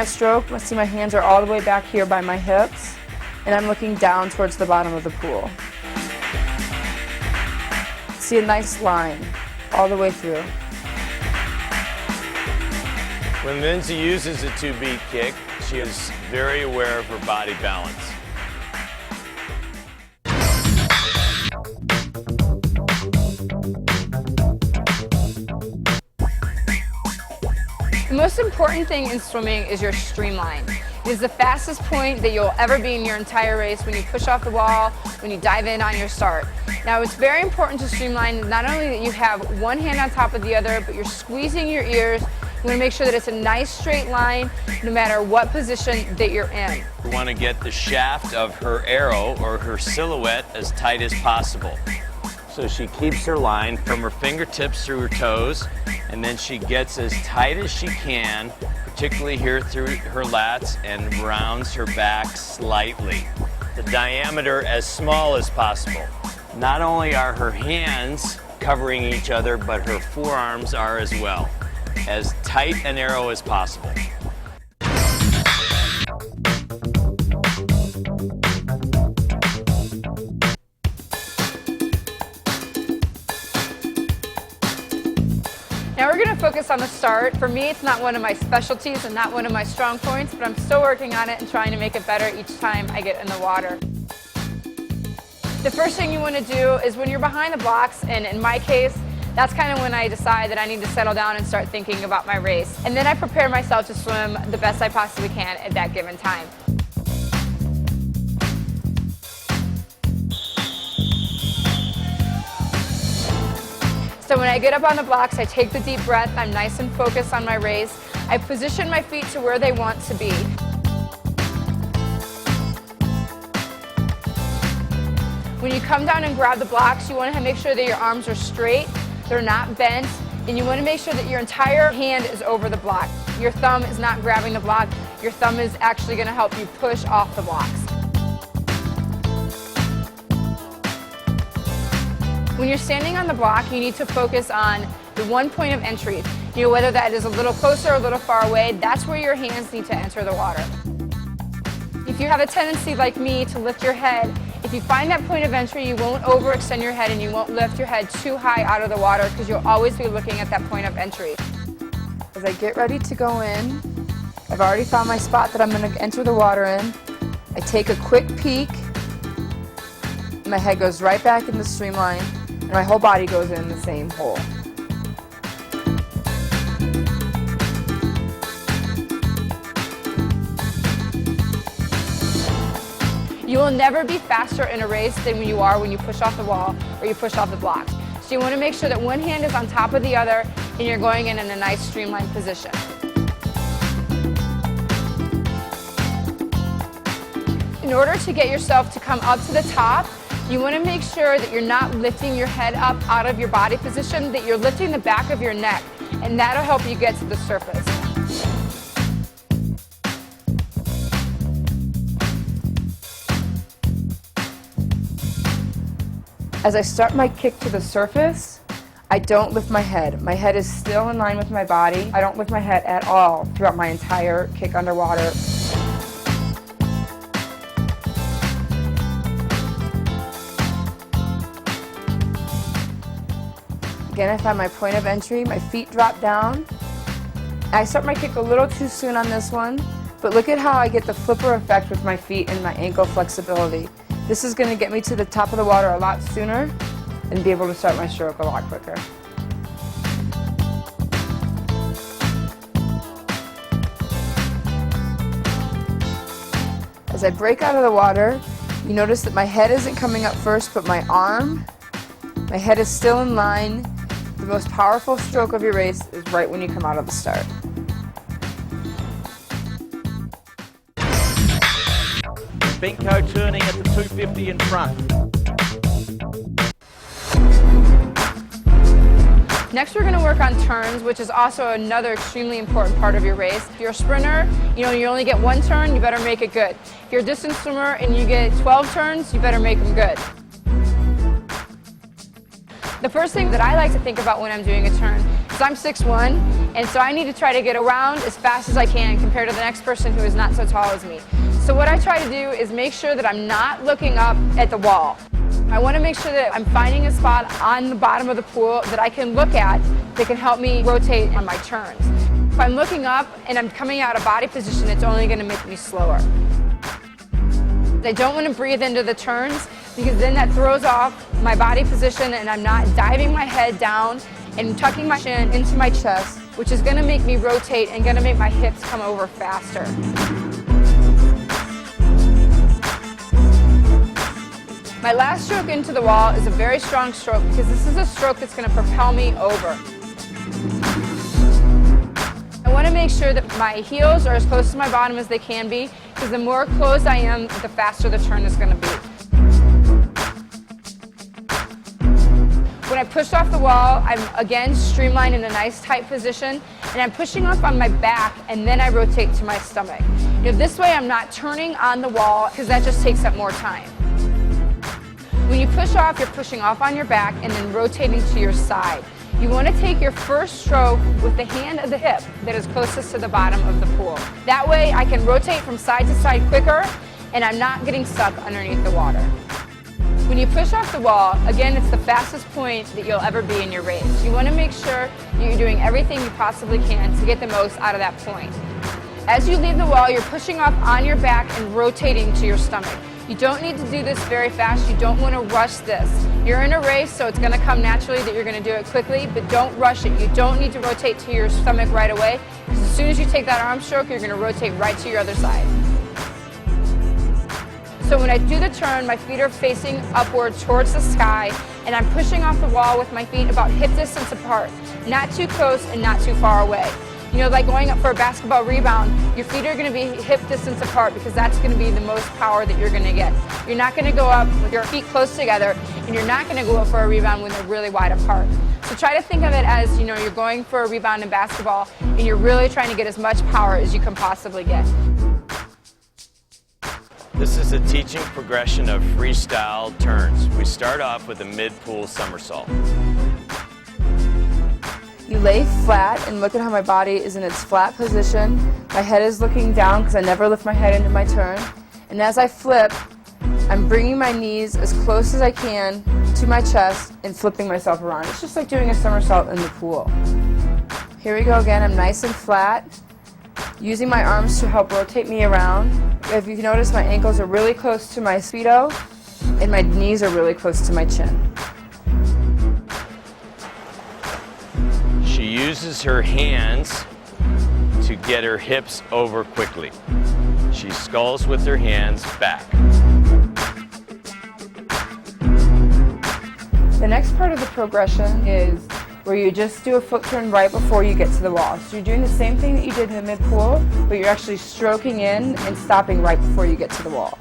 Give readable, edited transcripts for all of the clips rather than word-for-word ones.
my stroke, let's see my hands are all the way back here by my hips, and I'm looking down towards the bottom of the pool. See a nice line all the way through. When Lindsay uses a two-beat kick, she is very aware of her body balance. The most important thing in swimming is your streamline. It is the fastest point that you'll ever be in your entire race when you push off the wall, when you dive in on your start. Now, it's very important to streamline not only that you have one hand on top of the other, but you're squeezing your ears. You want to make sure that it's a nice straight line no matter what position that you're in. We want to get the shaft of her arrow or her silhouette as tight as possible. So she keeps her line from her fingertips through her toes, and then she gets as tight as she can, particularly here through her lats, and rounds her back slightly. The diameter as small as possible. Not only are her hands covering each other, but her forearms are as well. As tight an arrow as possible. Now we're going to focus on the start. For me, it's not one of my specialties and not one of my strong points, but I'm still working on it and trying to make it better each time I get in the water. The first thing you want to do is when you're behind the blocks, and in my case, that's kind of when I decide that I need to settle down and start thinking about my race. And then I prepare myself to swim the best I possibly can at that given time. So when I get up on the blocks, I take the deep breath, I'm nice and focused on my race. I position my feet to where they want to be. When you come down and grab the blocks, you want to make sure that your arms are straight, they're not bent, and you want to make sure that your entire hand is over the block. Your thumb is not grabbing the block, your thumb is actually going to help you push off the blocks. When you're standing on the block, you need to focus on the one point of entry. You know, whether that is a little closer or a little far away, that's where your hands need to enter the water. If you have a tendency like me to lift your head, if you find that point of entry, you won't overextend your head and you won't lift your head too high out of the water because you'll always be looking at that point of entry. As I get ready to go in, I've already found my spot that I'm going to enter the water in. I take a quick peek, my head goes right back in the streamline, and my whole body goes in the same hole. You will never be faster in a race than when you are when you push off the wall or you push off the blocks. So you want to make sure that one hand is on top of the other and you're going in a nice streamlined position. In order to get yourself to come up to the top, you want to make sure that you're not lifting your head up out of your body position, that you're lifting the back of your neck, and that'll help you get to the surface. As I start my kick to the surface, I don't lift my head. My head is still in line with my body. I don't lift my head at all throughout my entire kick underwater. Again, I find my point of entry, my feet drop down. I start my kick a little too soon on this one, but look at how I get the flipper effect with my feet and my ankle flexibility. This is going to get me to the top of the water a lot sooner and be able to start my stroke a lot quicker. As I break out of the water, you notice that my head isn't coming up first, but my arm. My head is still in line. The most powerful stroke of your race is right when you come out of the start. Benko turning at the 250 in front. Next we're going to work on turns, which is also another extremely important part of your race. If you're a sprinter, you only get one turn, you better make it good. If you're a distance swimmer and you get 12 turns, you better make them good. The first thing that I like to think about when I'm doing a turn is I'm 6'1", And so I need to try to get around as fast as I can compared to the next person who is not so tall as me. So what I try to do is make sure that I'm not looking up at the wall. I want to make sure that I'm finding a spot on the bottom of the pool that I can look at that can help me rotate on my turns. If I'm looking up and I'm coming out of body position, it's only going to make me slower. I don't want to breathe into the turns because then that throws off my body position and I'm not diving my head down and tucking my chin into my chest, which is going to make me rotate and going to make my hips come over faster. My last stroke into the wall is a very strong stroke because this is a stroke that's going to propel me over. I want to make sure that my heels are as close to my bottom as they can be because the more closed I am, the faster the turn is going to be. When I push off the wall, I'm again streamlined in a nice tight position and I'm pushing up on my back and then I rotate to my stomach. This way I'm not turning on the wall because that just takes up more time. When you push off, you're pushing off on your back and then rotating to your side. You want to take your first stroke with the hand of the hip that is closest to the bottom of the pool. That way I can rotate from side to side quicker and I'm not getting stuck underneath the water. When you push off the wall, again, it's the fastest point that you'll ever be in your race. You want to make sure that you're doing everything you possibly can to get the most out of that point. As you leave the wall, you're pushing off on your back and rotating to your stomach. You don't need to do this very fast. You don't want to rush this. You're in a race, so it's going to come naturally that you're going to do it quickly, but don't rush it. You don't need to rotate to your stomach right away, because as soon as you take that arm stroke, you're going to rotate right to your other side. So when I do the turn, my feet are facing upward towards the sky, and I'm pushing off the wall with my feet about hip distance apart, not too close and not too far away. Like going up for a basketball rebound, your feet are going to be hip distance apart because that's going to be the most power that you're going to get. You're not going to go up with your feet close together, and you're not going to go up for a rebound when they're really wide apart. So try to think of it as, you're going for a rebound in basketball, and you're really trying to get as much power as you can possibly get. This is a teaching progression of freestyle turns. We start off with a mid-pool somersault. You lay flat and look at how my body is in its flat position. My head is looking down because I never lift my head into my turn. And as I flip, I'm bringing my knees as close as I can to my chest and flipping myself around. It's just like doing a somersault in the pool. Here we go again. I'm nice and flat, using my arms to help rotate me around. If you notice, my ankles are really close to my speedo and my knees are really close to my chin. She uses her hands to get her hips over quickly. She sculls with her hands back. The next part of the progression is where you just do a foot turn right before you get to the wall. So you're doing the same thing that you did in the mid-pool, but you're actually stroking in and stopping right before you get to the wall.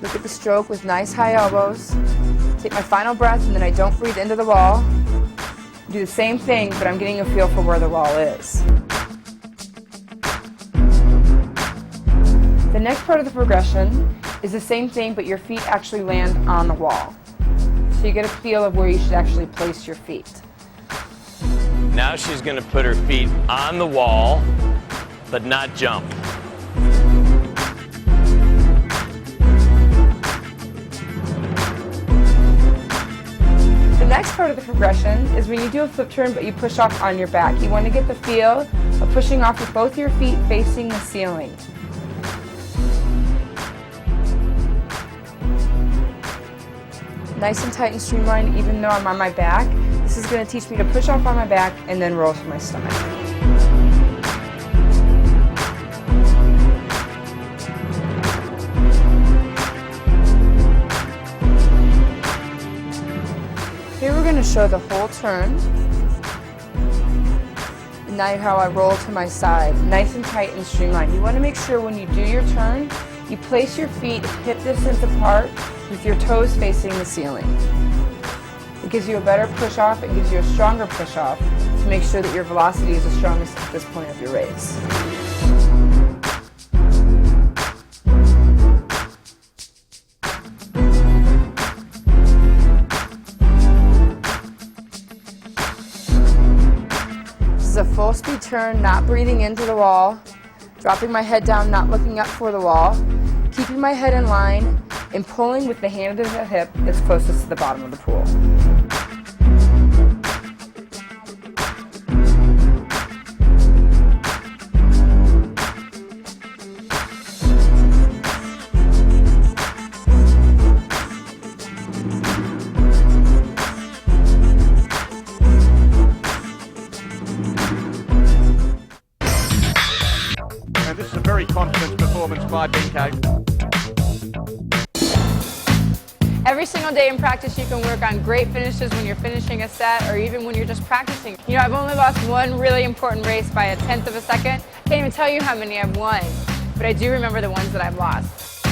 Look at the stroke with nice high elbows. Take my final breath and then I don't breathe into the wall. Do the same thing, but I'm getting a feel for where the wall is. The next part of the progression is the same thing, but your feet actually land on the wall. So you get a feel of where you should actually place your feet. Now she's going to put her feet on the wall, but not jump. The next part of the progression is when you do a flip turn, but you push off on your back. You want to get the feel of pushing off with both your feet facing the ceiling. Nice and tight and streamlined, even though I'm on my back. This is going to teach me to push off on my back and then roll to my stomach. Here we're going to show the whole turn. And now how I roll to my side. Nice and tight and streamlined. You want to make sure when you do your turn, you place your feet hip distance apart with your toes facing the ceiling. It gives you a better push off, it gives you a stronger push off to make sure that your velocity is the strongest at this point of your race. turn, not breathing into the wall, dropping my head down, not looking up for the wall, keeping my head in line, and pulling with the hand of the hip that's closest to the bottom of the pool. And this is a very confident performance by Benko. Every single day in practice, you can work on great finishes when you're finishing a set or even when you're just practicing. You know, I've only lost one really important race by 1/10 of a second. Can't even tell you how many I've won, but I do remember the ones that I've lost.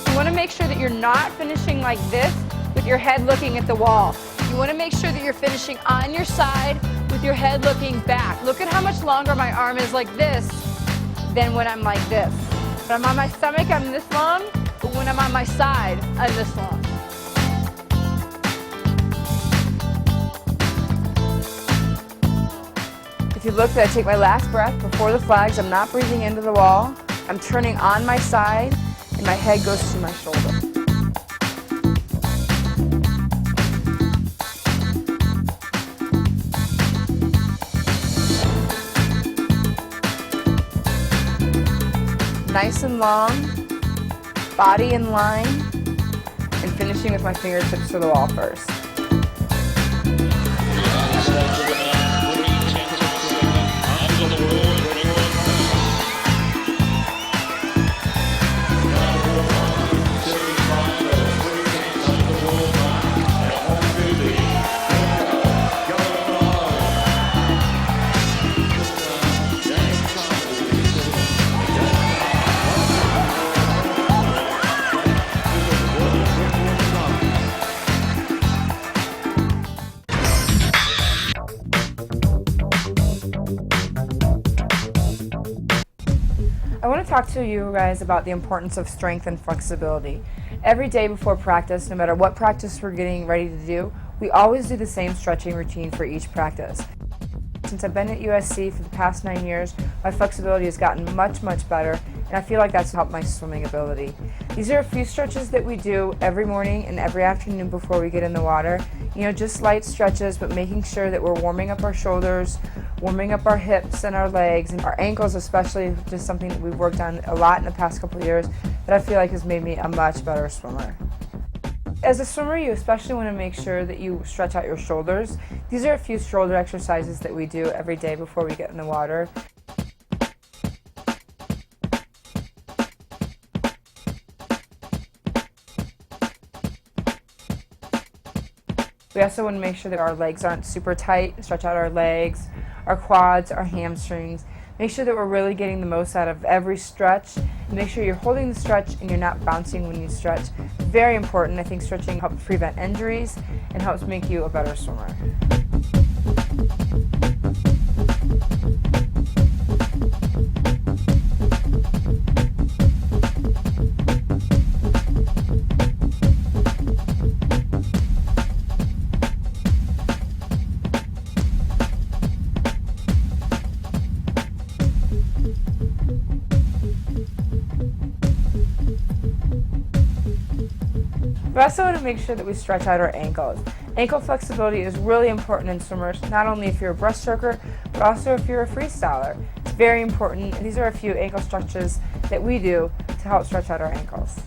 You want to make sure that you're not finishing like this with your head looking at the wall. You want to make sure that you're finishing on your side with your head looking back. Look at how much longer my arm is like this than when I'm like this. When I'm on my stomach, I'm this long, but when I'm on my side, I'm this long. If you look, I take my last breath before the flags. I'm not breathing into the wall. I'm turning on my side, and my head goes to my shoulder. Nice and long, body in line, and finishing with my fingertips to the wall first. I want to talk to you guys about the importance of strength and flexibility. Every day before practice, no matter what practice we're getting ready to do, we always do the same stretching routine for each practice. Since I've been at USC for the past 9 years, my flexibility has gotten much, much better, and I feel like that's helped my swimming ability. These are a few stretches that we do every morning and every afternoon before we get in the water. You know, just light stretches, but making sure that we're warming up our shoulders, warming up our hips and our legs, and our ankles especially, just something that we've worked on a lot in the past couple of years that I feel like has made me a much better swimmer. As a swimmer, you especially want to make sure that you stretch out your shoulders. These are a few shoulder exercises that we do every day before we get in the water. We also want to make sure that our legs aren't super tight, stretch out our legs, our quads, our hamstrings. Make sure that we're really getting the most out of every stretch. Make sure you're holding the stretch and you're not bouncing when you stretch. Very important. I think stretching helps prevent injuries and helps make you a better swimmer. We also want to make sure that we stretch out our ankles. Ankle flexibility is really important in swimmers, not only if you're a breaststroker, but also if you're a freestyler. It's very important. These are a few ankle stretches that we do to help stretch out our ankles.